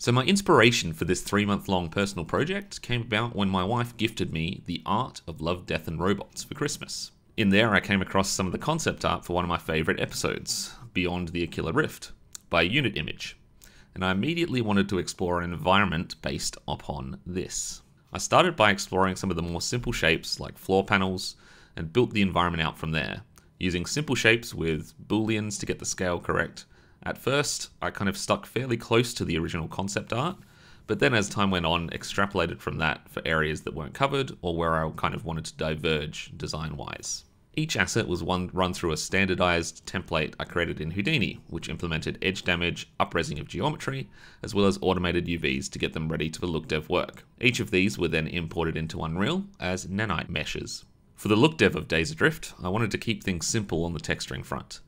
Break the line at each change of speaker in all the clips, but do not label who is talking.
So my inspiration for this 3-month-long personal project came about when my wife gifted me The Art of Love, Death and Robots for Christmas. In there I came across some of the concept art for one of my favourite episodes, Beyond the Aquila Rift, by Unit Image, and I immediately wanted to explore an environment based upon this. I started by exploring some of the more simple shapes like floor panels and built the environment out from there, using simple shapes with booleans to get the scale correct. At first, I kind of stuck fairly close to the original concept art, but then as time went on, extrapolated from that for areas that weren't covered or where I kind of wanted to diverge design-wise. Each asset was run through a standardized template I created in Houdini, which implemented edge damage, upresing of geometry, as well as automated UVs to get them ready to the look dev work. Each of these were then imported into Unreal as nanite meshes. For the look dev of Days Adrift, I wanted to keep things simple on the texturing front.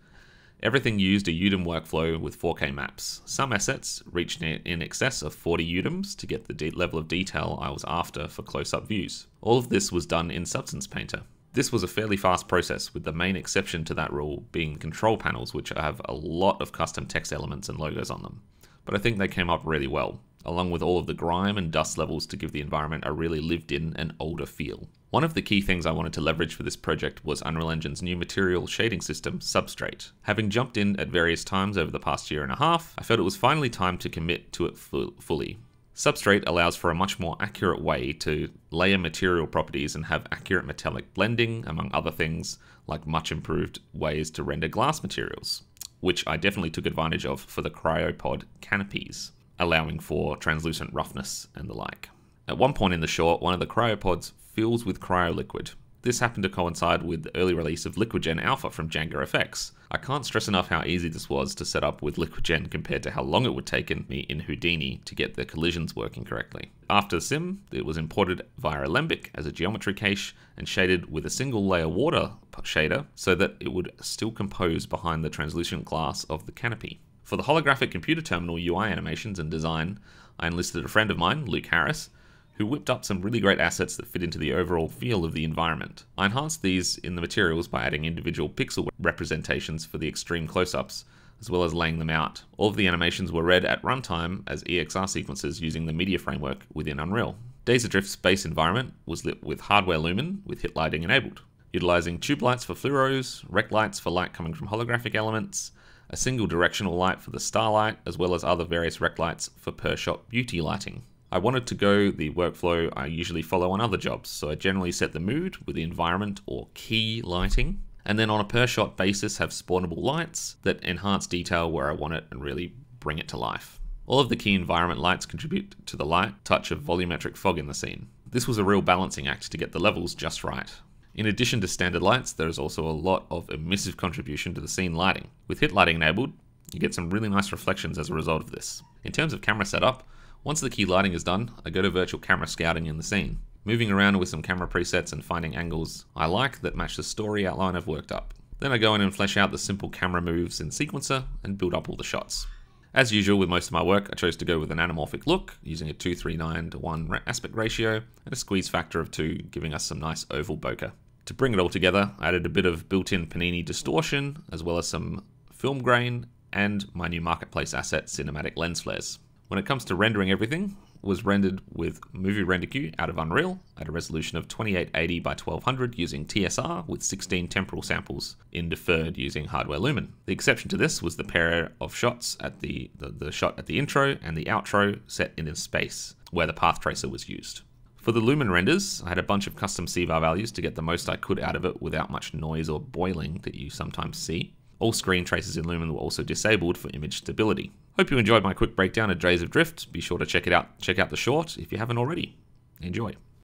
Everything used a UDIM workflow with 4K maps. Some assets reached in excess of 40 UDIMs to get the level of detail I was after for close-up views. All of this was done in Substance Painter. This was a fairly fast process, with the main exception to that rule being control panels, which have a lot of custom text elements and logos on them. But I think they came up really well, along with all of the grime and dust levels to give the environment a really lived-in and older feel. One of the key things I wanted to leverage for this project was Unreal Engine's new material shading system, Substrate. Having jumped in at various times over the past year and a half, I felt it was finally time to commit to it fully. Substrate allows for a much more accurate way to layer material properties and have accurate metallic blending, among other things, like much improved ways to render glass materials, which I definitely took advantage of for the cryopod canopies, allowing for translucent roughness and the like. At one point in the short, one of the cryopods fills with cryoliquid. This happened to coincide with the early release of LiquidGen Alpha from Django FX. I can't stress enough how easy this was to set up with LiquidGen compared to how long it would take me in Houdini to get the collisions working correctly. After the sim, it was imported via Alembic as a geometry cache and shaded with a single layer water shader so that it would still compose behind the translucent glass of the canopy. For the holographic computer terminal UI animations and design, I enlisted a friend of mine, Luke Harris, who whipped up some really great assets that fit into the overall feel of the environment. I enhanced these in the materials by adding individual pixel representations for the extreme close-ups, as well as laying them out. All of the animations were read at runtime as EXR sequences using the media framework within Unreal. Days Adrift's base environment was lit with hardware lumen with hit lighting enabled, utilizing tube lights for fluoros, rec lights for light coming from holographic elements, a single directional light for the starlight, as well as other various rec lights for per-shot beauty lighting. I wanted to go the workflow I usually follow on other jobs, so I generally set the mood with the environment or key lighting, and then on a per-shot basis have spawnable lights that enhance detail where I want it and really bring it to life. All of the key environment lights contribute to the light touch of volumetric fog in the scene. This was a real balancing act to get the levels just right. In addition to standard lights, there is also a lot of emissive contribution to the scene lighting. With hit lighting enabled, you get some really nice reflections as a result of this. In terms of camera setup, once the key lighting is done, I go to virtual camera scouting in the scene, moving around with some camera presets and finding angles I like that match the story outline I've worked up. Then I go in and flesh out the simple camera moves in Sequencer and build up all the shots. As usual with most of my work, I chose to go with an anamorphic look, using a 2:3:9:1 aspect ratio and a squeeze factor of 2, giving us some nice oval bokeh. To bring it all together, I added a bit of built-in Panini distortion, as well as some film grain, and my new marketplace asset, cinematic lens flares. When it comes to rendering everything, was rendered with Movie Render Queue out of Unreal at a resolution of 2880 by 1200 using TSR with 16 temporal samples in deferred using hardware lumen. The exception to this was the pair of shots at the shot at the intro and the outro set in space, where the path tracer was used. For the lumen renders, I had a bunch of custom CVAR values to get the most I could out of it without much noise or boiling that you sometimes see. All screen traces in Lumen were also disabled for image stability. Hope you enjoyed my quick breakdown of Days Adrift. Be sure to check it out. Check out the short if you haven't already. Enjoy.